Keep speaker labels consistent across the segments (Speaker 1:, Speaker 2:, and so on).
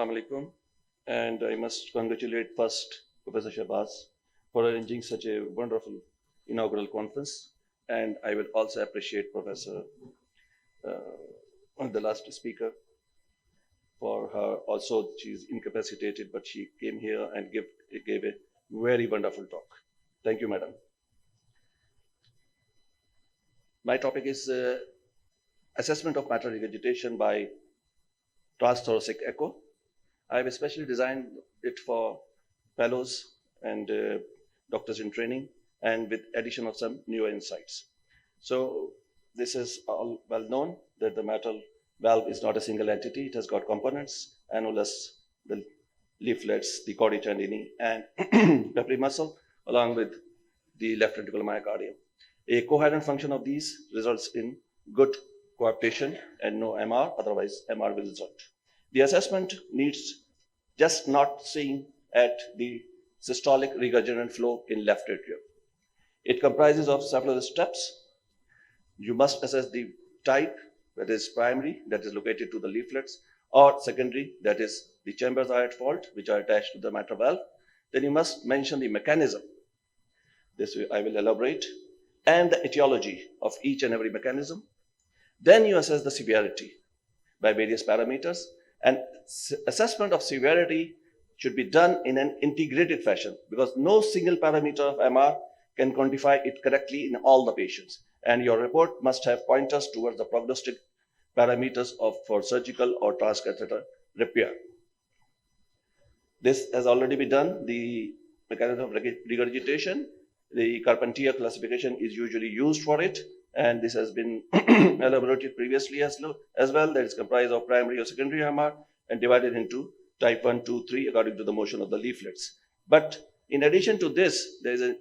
Speaker 1: Assalamu alaikum, and I must congratulate first Professor Shabazz for arranging such a wonderful inaugural conference, and I will also appreciate Professor, the last speaker, for her. Also, she is incapacitated, but she came here and gave a very wonderful talk. Thank you, madam. My topic is assessment of matter regurgitation by transthoracic echo. I have especially designed it for fellows and doctors in training, and with addition of some new insights. So this is all well known that the mitral valve is not a single entity. It has got components: annulus, the leaflets, the chordae tendineae, and peppery muscle, along with the left ventricular myocardium. A coherent function of these results in good coaptation and no MR, otherwise MR will result. The assessment needs just not seeing at the systolic regurgitant flow in left atrium. It comprises of several steps. You must assess the type, that is primary, that is located to the leaflets, or secondary, that is the chambers are at fault, which are attached to the mitral valve. Then you must mention the mechanism. This I will elaborate, and the etiology of each and every mechanism. Then you assess the severity by various parameters, and assessment of severity should be done in an integrated fashion, because no single parameter of MR can quantify it correctly in all the patients. And your report must have pointers towards the prognostic parameters for surgical or transcatheter repair. This has already been done. The mechanism of regurgitation, the Carpentier classification is usually used for it, and this has been elaborated previously as well. That is comprised of primary or secondary MR and divided into type 1, 2, 3 according to the motion of the leaflets. But in addition to this, there is a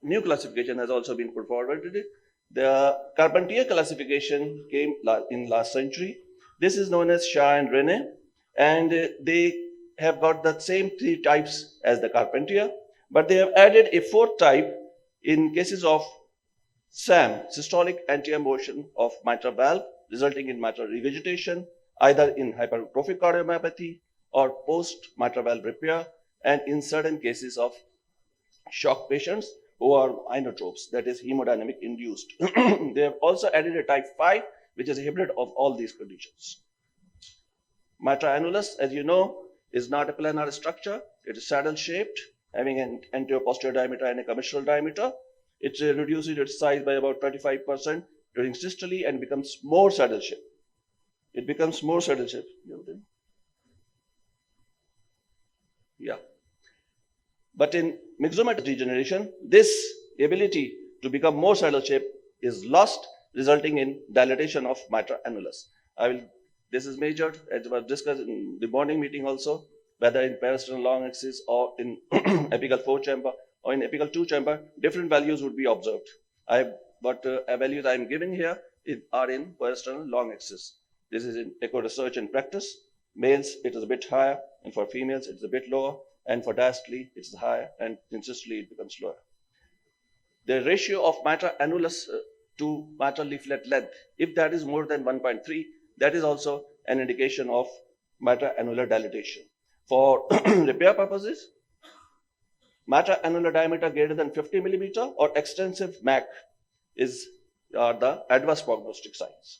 Speaker 1: new classification has also been put forward. The Carpentier classification came in last century. This is known as Shah and Rene, and they have got the same three types as the Carpentier, but they have added a fourth type in cases of SAM, systolic anterior motion of mitral valve, resulting in mitral regurgitation, either in hypertrophic cardiomyopathy or post-mitral valve repair, and in certain cases of shock patients who are inotropes, that is hemodynamic induced. They have also added a type 5, which is a hybrid of all these conditions. Mitral annulus, as you know, is not a planar structure. It is saddle-shaped, having an anterior-posterior diameter and a commissural diameter. It reduces its size by about 25% during systole and becomes more saddle-shaped. It becomes more saddle-shaped. Yeah. But in myxomatous degeneration, this ability to become more saddle-shaped is lost, resulting in dilatation of mitral annulus. This is measured, as was discussed in the morning meeting also, whether in parasternal long axis or in apical 4 chamber or in apical 2 chamber, different values would be observed. But values I am giving here are in parasternal long axis. This is in echo research and practice. Males, it is a bit higher, and for females, it is a bit lower, and for diastole, it is higher, and in systole, it becomes lower. The ratio of mitral annulus to mitral leaflet length, if that is more than 1.3, that is also an indication of mitral annular dilatation. For repair purposes, mitral annular diameter greater than 50 millimeter or extensive MAC are the adverse prognostic signs.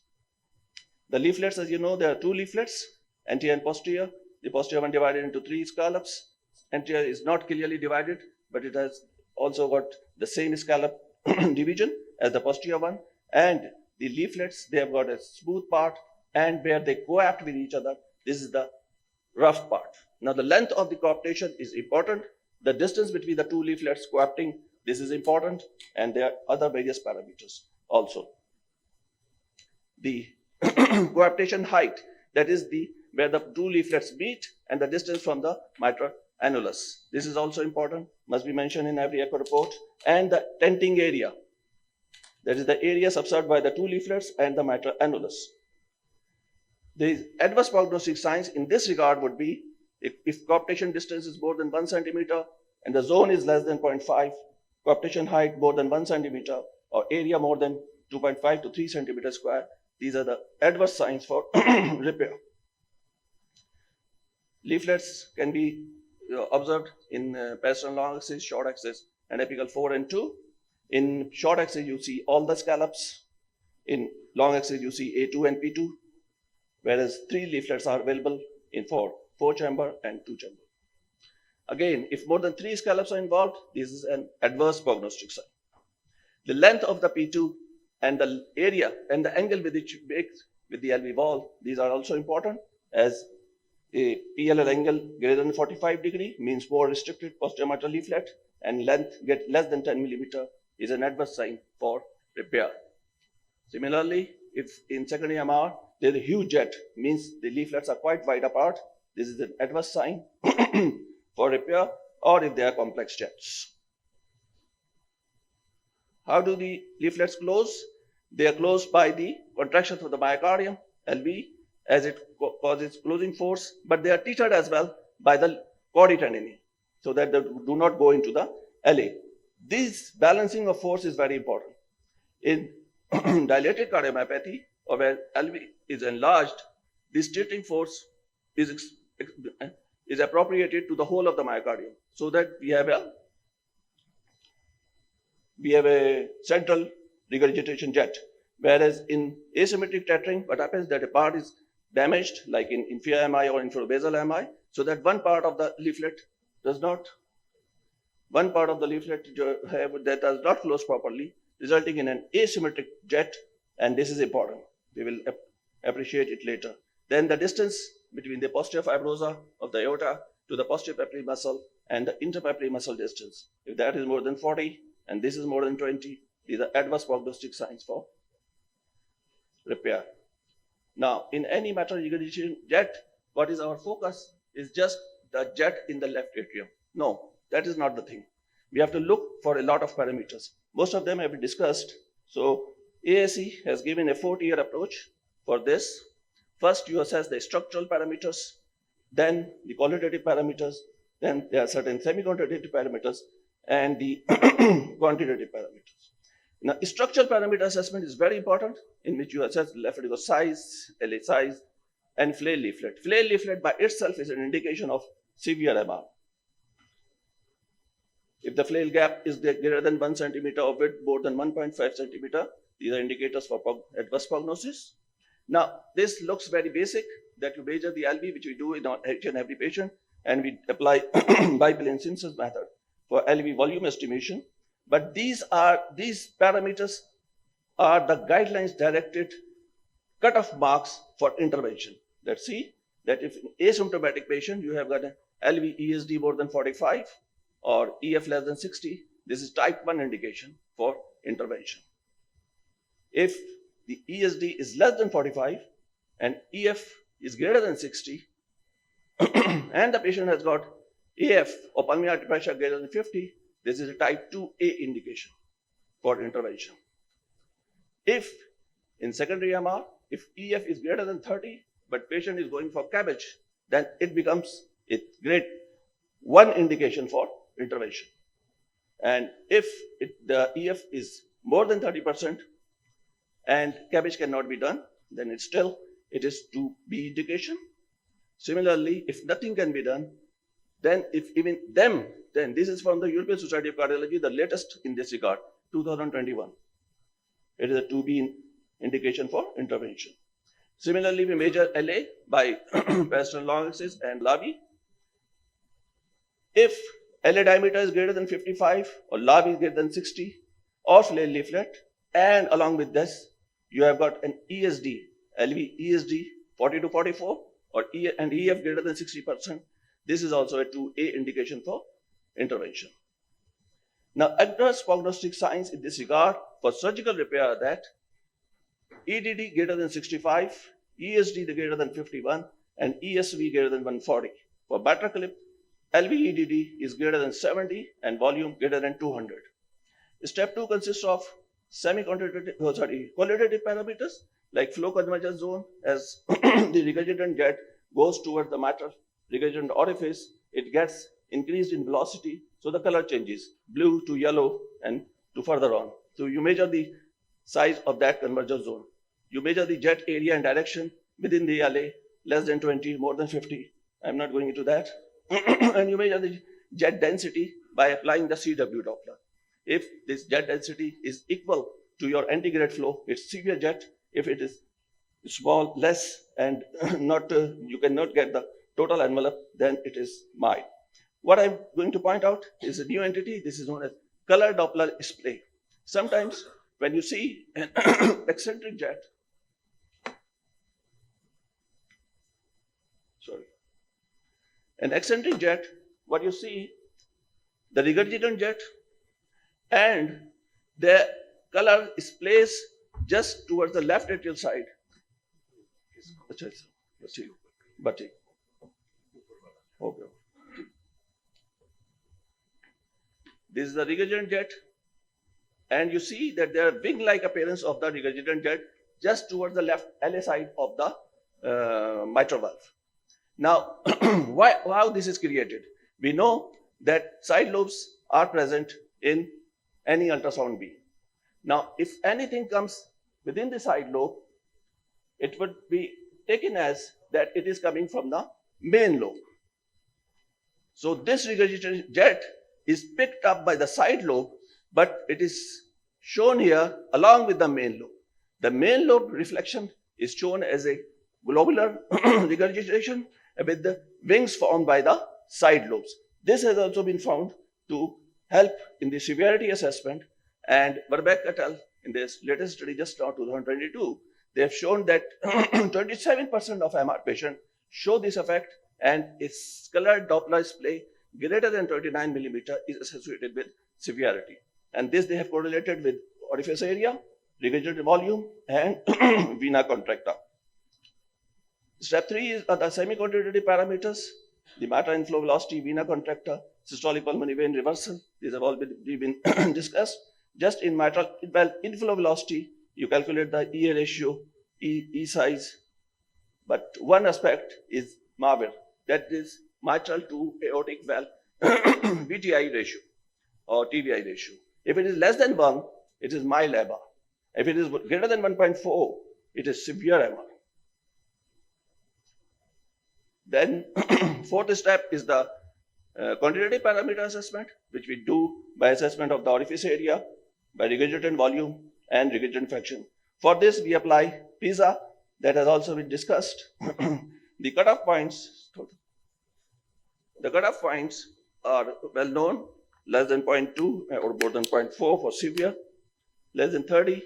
Speaker 1: The leaflets, as you know, there are two leaflets, anterior and posterior. The posterior one divided into 3 scallops. Anterior is not clearly divided, but it has also got the same scallop division as the posterior one. And the leaflets, they have got a smooth part, and where they coapt with each other, this is the rough part. Now, the length of the coaptation is important. The distance between the two leaflets coapting, this is important, and there are other various parameters also. The coaptation height, that is where the two leaflets meet, and the distance from the mitral annulus. This is also important, must be mentioned in every echo report. And the tenting area, that is the area subserved by the two leaflets and the mitral annulus. The adverse prognostic signs in this regard would be if coaptation distance is more than 1 centimeter and the zone is less than 0.5, coaptation height more than 1 centimeter, or area more than 2.5 to 3 centimeters square. These are the adverse signs for repair. Leaflets can be observed in pastoral long axis, short axis, and apical 4 and 2. In short axis, you see all the scallops. In long axis, you see A2 and P2, whereas 3 leaflets are available in 4 chamber and 2 chamber. Again, if more than 3 scallops are involved, this is an adverse prognostic sign. The length of the P2 and the area and the angle with which it breaks with the LV wall, these are also important, as a PLL angle greater than 45 degree means more restricted posterior mitral leaflet, and length get less than 10 millimeter is an adverse sign for repair. Similarly, if in secondary MR there is a huge jet, means the leaflets are quite wide apart, this is an adverse sign for repair, or if they are complex jets. How do the leaflets close? They are closed by the contraction of the myocardium, LV, as it causes closing force, but they are tethered as well by the chorditendinae, so that they do not go into the LA. This balancing of force is very important. In dilated cardiomyopathy, or where LV is enlarged, this tilting force is appropriated to the whole of the myocardium, so that we have a central regurgitation jet. Whereas in asymmetric tethering, what happens that a part is damaged, like in inferior MI or infrabasal MI, so that one part of the leaflet does not close properly, resulting in an asymmetric jet, and this is important. We will appreciate it later. Then the distance between the posterior fibrosa of the aorta to the posterior papillary muscle and the interpapillary muscle distance. If that is more than 40 and this is more than 20, these are adverse prognostic signs for repair. Now, in any mitral regurgitation jet, what is our focus is just the jet in the left atrium. No, that is not the thing. We have to look for a lot of parameters. Most of them have been discussed. So AAC has given a 4-tier approach for this. First, you assess the structural parameters, then the qualitative parameters, then there are certain semi-quantitative parameters, and the quantitative parameters. Now, structural parameter assessment is very important, in which you assess left ventricle size, LA size, and flail leaflet. Flail leaflet by itself is an indication of severe MR. If the flail gap is greater than 1 centimeter or width more than 1.5 centimeter, these are indicators for adverse prognosis. Now, this looks very basic, that you measure the LV, which we do in each and every patient, and we apply biplane Simpson's method for LV volume estimation. But these parameters are the guidelines directed cutoff marks for intervention. Let's see that if in asymptomatic patient you have got an LV ESD more than 45 or EF less than 60, this is type 1 indication for intervention. If the ESD is less than 45 and EF is greater than 60 and the patient has got AF or pulmonary artery pressure greater than 50, this is a type 2A indication for intervention. If in secondary MR, if EF is greater than 30, but patient is going for cabbage, then it becomes a grade 1 indication for intervention. And if the EF is more than 30% and cabbage cannot be done, then it is 2B indication. Similarly, if nothing can be done, then then this is from the European Society of Cardiology, the latest in this regard, 2021. It is a 2B indication for intervention. Similarly, we measure LA by pastoral long axis and LAVI. If LA diameter is greater than 55 or LAVI is greater than 60 or flail leaflet, and along with this, you have got an ESD, LV ESD 40 to 44 or and EF greater than 60%. This is also a 2A indication for intervention. Now, adverse prognostic signs in this regard for surgical repair are that EDD greater than 65, ESD greater than 51, and ESV greater than 140. For battle clip, LV EDD is greater than 70 and volume greater than 200. Step 2 consists of qualitative parameters like flow convergence zone. As the regurgitant jet goes toward the mitral regurgitant orifice, it gets increased in velocity, so the color changes, blue to yellow and to further on. So you measure the size of that convergence zone. You measure the jet area and direction within the LA, less than 20, more than 50, I'm not going into that. And you measure the jet density by applying the CW Doppler. If this jet density is equal to your antigrade flow, it's severe jet. If it is small, less, and not you cannot get the total envelope, then it is mild. What I'm going to point out is a new entity. This is known as color Doppler splay. Sometimes when you see an eccentric jet, what you see, the regurgitant jet, and the color is placed just towards the left atrial side. Okay. This is the regurgitant jet, and you see that there are wing-like appearance of the regurgitant jet just towards the left LA side of the mitral valve. Now, how this is created? We know that side lobes are present in any ultrasound beam. Now, if anything comes within the side lobe, it would be taken as that it is coming from the main lobe. So this regurgitant jet is picked up by the side lobe, but it is shown here along with the main lobe. The main lobe reflection is shown as a globular regurgitation with the wings formed by the side lobes. This has also been found to help in the severity assessment, and Verbeek et al. In this latest study just now, 2022, they have shown that 27% of MR patients show this effect, and its colored Doppler splay greater than 29 millimeter is associated with severity. And this they have correlated with orifice area, regurgitant volume, and vena contracta. Step 3 are the semi-quantitative parameters: the mitral inflow velocity, vena contracta, systolic pulmonary vein reversal. These have all been discussed. Just in mitral inflow velocity, you calculate the EA ratio, E size. But one aspect is MAVIR, that is mitral to aortic valve VTI ratio or TVI ratio. If it is less than 1, it is mild MR. If it is greater than 1.4, it is severe MR. Then fourth step is the quantitative parameter assessment, which we do by assessment of the orifice area, by regurgitant volume, and regurgitant fraction. For this, we apply PISA, that has also been discussed. The cutoff points are well known: less than 0.2 or more than 0.4 for severe, less than 30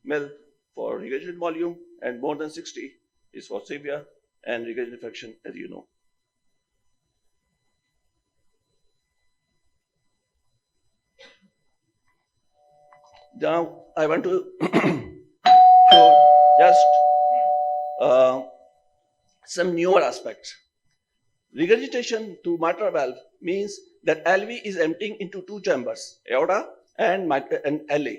Speaker 1: mil for regurgitant volume, and more than 60 is for severe and regurgitant fraction, as you know. Now, I want to show just some newer aspects. Regurgitation to mitral valve means that LV is emptying into two chambers, aorta and LA.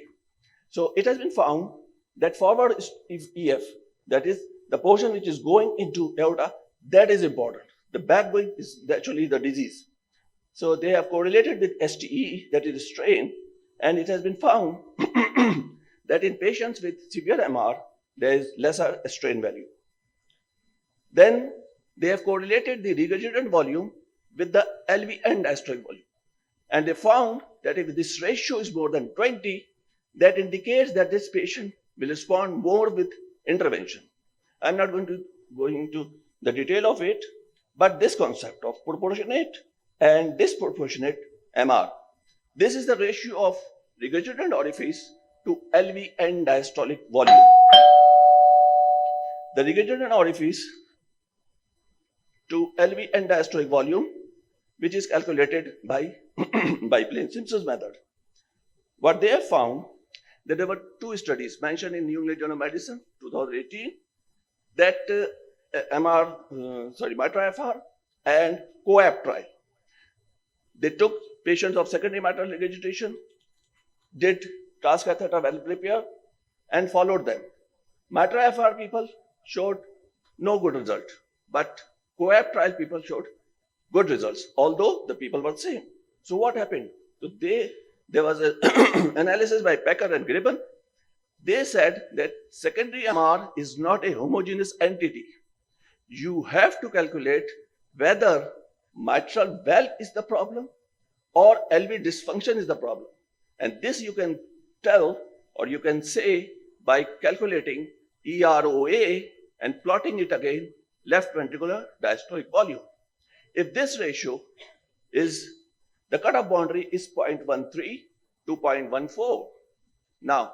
Speaker 1: So it has been found that forward EF, that is the portion which is going into aorta, that is important. The backgoing is actually the disease. So they have correlated with STE, that is strain, and it has been found that in patients with severe MR, there is lesser strain value. Then they have correlated the regurgitant volume with the LV end diastolic volume. And they found that if this ratio is more than 20, that indicates that this patient will respond more with intervention. I'm not going to go into the detail of it, but this concept of proportionate and disproportionate MR, this is the ratio of regurgitant orifice to LV end diastolic volume. The regurgitant orifice to LV end diastolic volume, which is calculated by Plain-Simpson's method. What they have found, that there were two studies mentioned in New England Journal of Medicine, 2018, that mitral FR and COAP trial. They took patients of secondary mitral regurgitation, did transcatheter valve repair, and followed them. Mitral FR people showed no good result, but COAP trial people showed good results, although the people were the same. So what happened? So there was an analysis by Pecker and Gribben. They said that secondary MR is not a homogeneous entity. You have to calculate whether mitral valve is the problem or LV dysfunction is the problem. And this you can tell or you can say by calculating EROA and plotting it again, left ventricular diastolic volume. If this ratio is, the cutoff boundary is 0.13 to 0.14. Now,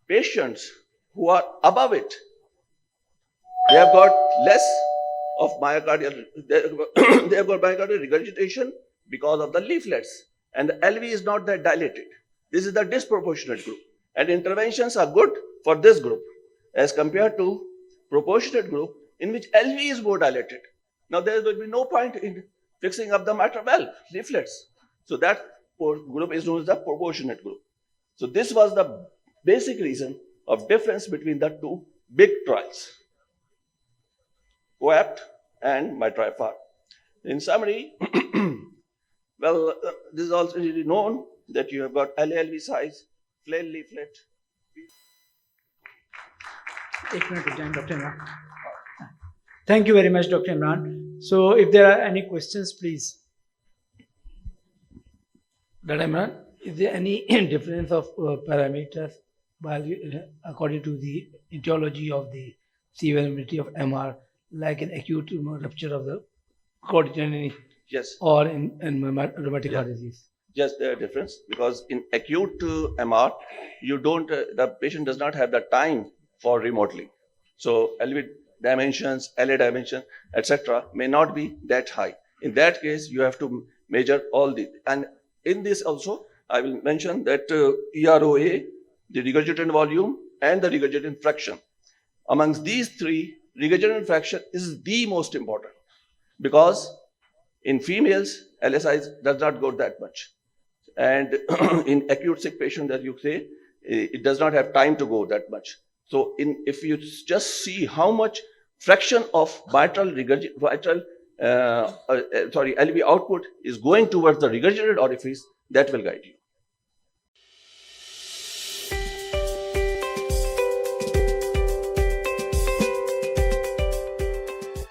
Speaker 1: patients who are above it, they have got less of myocardial, they have got myocardial regurgitation because of the leaflets, and the LV is not that dilated. This is the disproportionate group, and interventions are good for this group as compared to proportionate group in which LV is more dilated. Now there will be no point in fixing up the mitral valve leaflets. So that group is known as the proportionate group. So this was the basic reason of difference between the two big trials, COAPT and MITRA-FR. In summary, well, this is also really known that you have got LALV size, flail leaflet.
Speaker 2: Dr. Imran. Thank you very much, Dr. Imran. So, if there are any questions, please.
Speaker 3: Dr. Imran, is there any difference of parameters according to the etiology of the severity of MR, like an acute rupture of the coronary?
Speaker 1: Yes.
Speaker 3: Or in rheumatic heart disease?
Speaker 1: Yes, there are difference because in acute MR, you don't, the patient does not have the time for remodeling. So LV dimensions, LA dimension, etc. may not be that high. In that case, you have to measure all the, and in this also, I will mention that EROA, the regurgitant volume and the regurgitant fraction. Amongst these three, regurgitant fraction is the most important because in females, LSI does not go that much. And in acute sick patient, as you say, it does not have time to go that much. So if you just see how much fraction of LV output is going towards the regurgitated orifice, that will guide you.